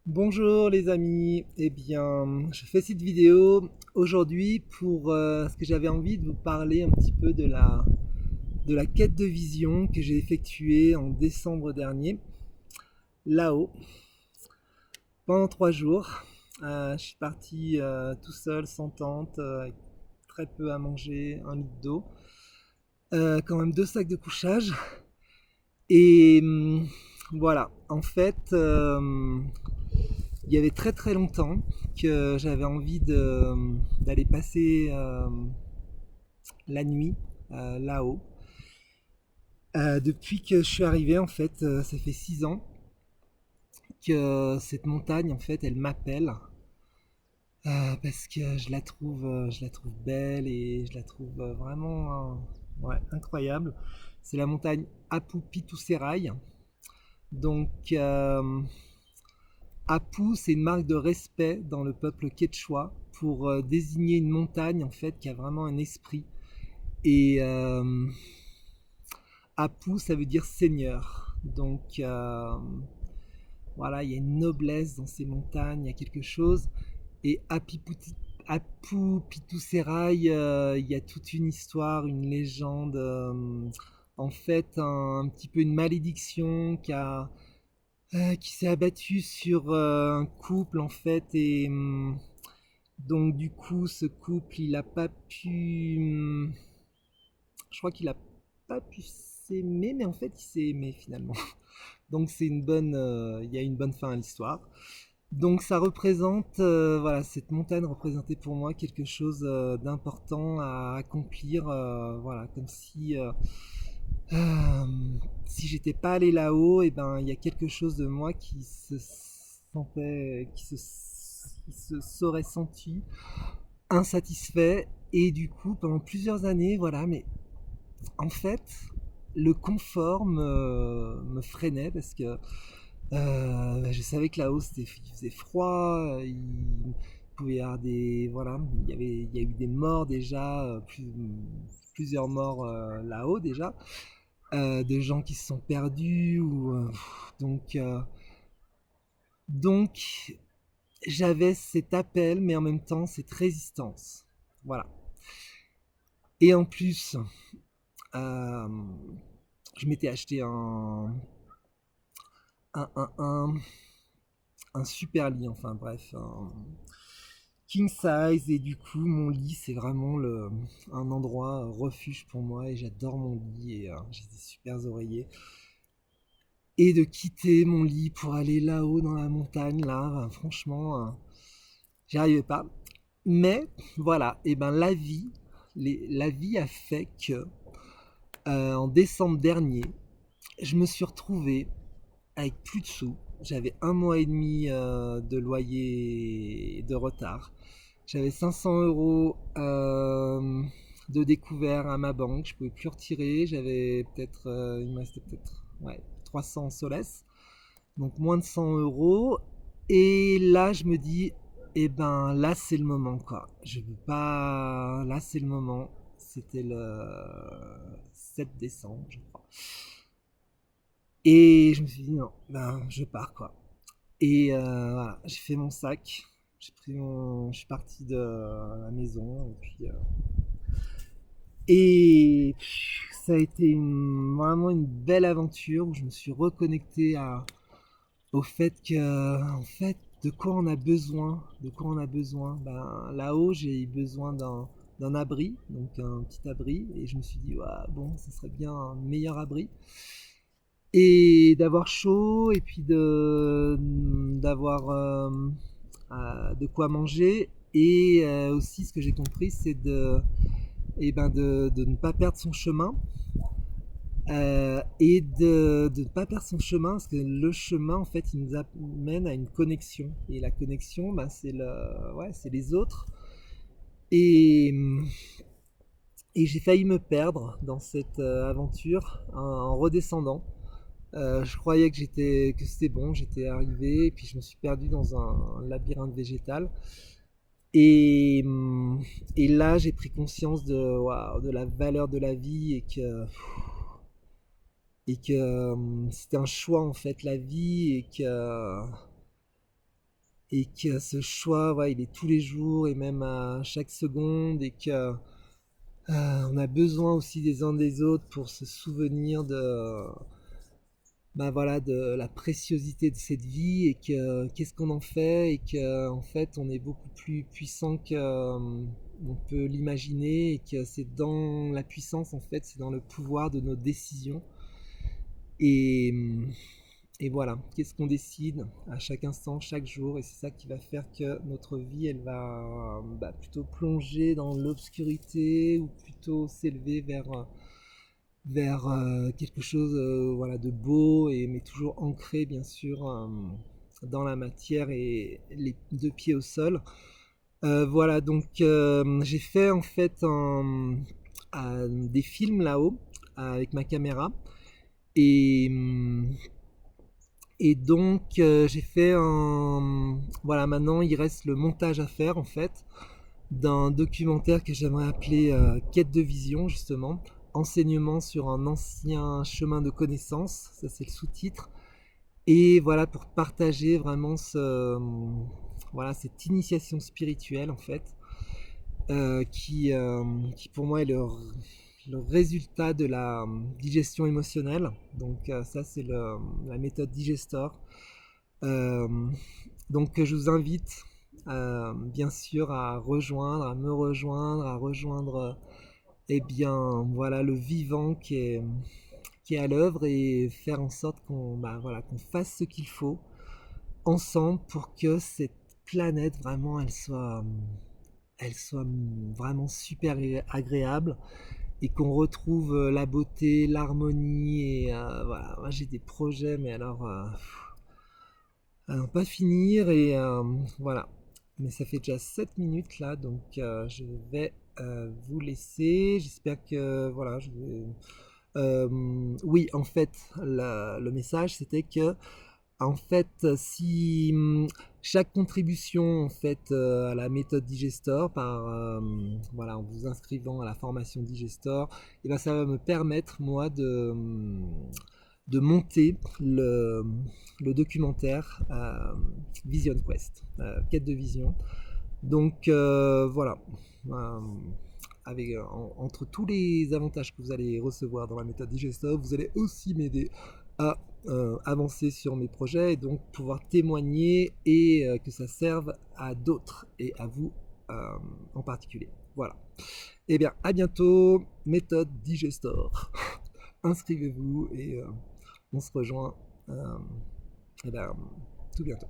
Bonjour les amis, eh bien je fais cette vidéo aujourd'hui pour ce que j'avais envie de vous parler un petit peu de la quête de vision que j'ai effectuée en décembre dernier, là-haut, pendant 3 jours. Je suis parti tout seul, sans tente, avec très peu à manger, un litre d'eau, quand même 2 sacs de couchage. Et voilà, en fait, il y avait très très longtemps que j'avais envie d'aller passer la nuit là-haut. Depuis que je suis arrivé, en fait, ça fait 6 ans que cette montagne, en fait, elle m'appelle parce que je la trouve belle et je la trouve vraiment ouais, incroyable. C'est la montagne Apu Pitu Serai. Donc, Apu, c'est une marque de respect dans le peuple quechua pour désigner une montagne en fait qui a vraiment un esprit. Et Apu, ça veut dire seigneur. Donc voilà, il y a une noblesse dans ces montagnes, il y a quelque chose. Et Apu Pitu Serai, il y a toute une histoire, une légende. En fait, un petit peu une malédiction qui s'est abattue sur un couple en fait et donc du coup ce couple il a pas pu je crois qu'il a pas pu s'aimer mais en fait il s'est aimé finalement. Donc c'est une bonne il y a une bonne fin à l'histoire. Donc ça représente voilà, cette montagne représentait pour moi quelque chose d'important à accomplir, voilà, comme euh, si j'étais pas allé là-haut, et ben il y a quelque chose de moi qui se serait senti insatisfait et du coup pendant plusieurs années, voilà, mais en fait le confort me freinait parce que je savais que là-haut il faisait froid, il pouvait y avoir des voilà, il y a eu des morts déjà, plusieurs morts là-haut déjà, de gens qui se sont perdus ou donc j'avais cet appel mais en même temps cette résistance. Voilà. Et en plus, euh, je m'étais acheté un, un, un, un super lit, enfin bref, un king size et du coup mon lit c'est vraiment un endroit refuge pour moi et j'adore mon lit et j'ai des super oreillers. Et de quitter mon lit pour aller là-haut dans la montagne, là, franchement, j'y arrivais pas. Mais voilà, et ben la vie a fait que en décembre dernier, je me suis retrouvé avec plus de sous. J'avais 1 mois et demi de loyer de retard. J'avais 500 euros de découvert à ma banque. Je pouvais plus retirer. J'avais peut-être, il me restait peut-être ouais, 300 en Solès. Donc moins de 100 euros. Et là, je me dis, eh ben là, c'est le moment, quoi. Je veux pas. Là, c'est le moment. C'était le 7 décembre, je crois. Et je me suis dit, non, ben, je pars, quoi. Et voilà, j'ai fait mon sac. Je suis parti de la maison. Et ça a été vraiment une belle aventure où je me suis reconnecté au fait que, en fait, de quoi on a besoin, de quoi on a besoin. Ben, là-haut, j'ai eu besoin d'un abri, donc un petit abri, et je me suis dit, ouais, bon, ce serait bien un meilleur abri. Et d'avoir chaud, et puis d'avoir de quoi manger, et aussi ce que j'ai compris, c'est de ne pas perdre son chemin. Et de ne pas perdre son chemin, parce que le chemin, en fait, il nous amène à une connexion. Et la connexion, ben, ouais, c'est les autres. Et, et j'ai failli me perdre dans cette aventure en redescendant. Je croyais que c'était bon, j'étais arrivé, et puis je me suis perdu dans un labyrinthe végétal. Et, et là, j'ai pris conscience waouh, de la valeur de la vie et que c'était un choix en fait la vie et que et que ce choix, ouais, il est tous les jours et même à chaque seconde, et que on a besoin aussi des uns des autres pour se souvenir de, bah voilà, de la préciosité de cette vie, et que qu'est-ce qu'on en fait, et que en fait on est beaucoup plus puissant que on peut l'imaginer, et que c'est dans la puissance, en fait, c'est dans le pouvoir de nos décisions. Et, et voilà, qu'est-ce qu'on décide à chaque instant, chaque jour, et c'est ça qui va faire que notre vie, elle va bah, plutôt plonger dans l'obscurité, ou plutôt s'élever vers quelque chose, voilà, de beau, et, mais toujours ancré, bien sûr, dans la matière et les deux pieds au sol. Voilà, donc j'ai fait en fait des films là-haut avec ma caméra. Et, et donc j'ai fait un... Voilà, maintenant il reste le montage à faire, en fait, d'un documentaire que j'aimerais appeler Quête de vision, justement. Enseignement sur un ancien chemin de connaissance, ça c'est le sous-titre. Et voilà, pour partager vraiment voilà, cette initiation spirituelle, en fait, qui pour moi est le résultat de la digestion émotionnelle. Donc ça c'est la méthode Digestor. Euh, donc je vous invite bien sûr à me rejoindre, à rejoindre eh bien voilà, le vivant qui est à l'œuvre, et faire en sorte qu'on, bah, voilà, qu'on fasse ce qu'il faut ensemble pour que cette planète vraiment elle soit vraiment super agréable, et qu'on retrouve la beauté, l'harmonie, et voilà, moi j'ai des projets, mais alors à n'en pas finir, et voilà. Mais ça fait déjà 7 minutes là, donc je vais vous laisser. J'espère que voilà, oui, en fait, le message c'était que, en fait, si chaque contribution, en fait, à la méthode Digestor, voilà, en vous inscrivant à la formation Digestor, et ben ça va me permettre, moi, de monter le documentaire Vision Quest, quête de vision. Donc voilà, Euh, avec, entre tous les avantages que vous allez recevoir dans la méthode Digestor, vous allez aussi m'aider à avancer sur mes projets, et donc pouvoir témoigner, et que ça serve à d'autres et à vous en particulier. Voilà. Eh bien, à bientôt, méthode Digestor. Inscrivez-vous, et on se rejoint eh bien, tout bientôt.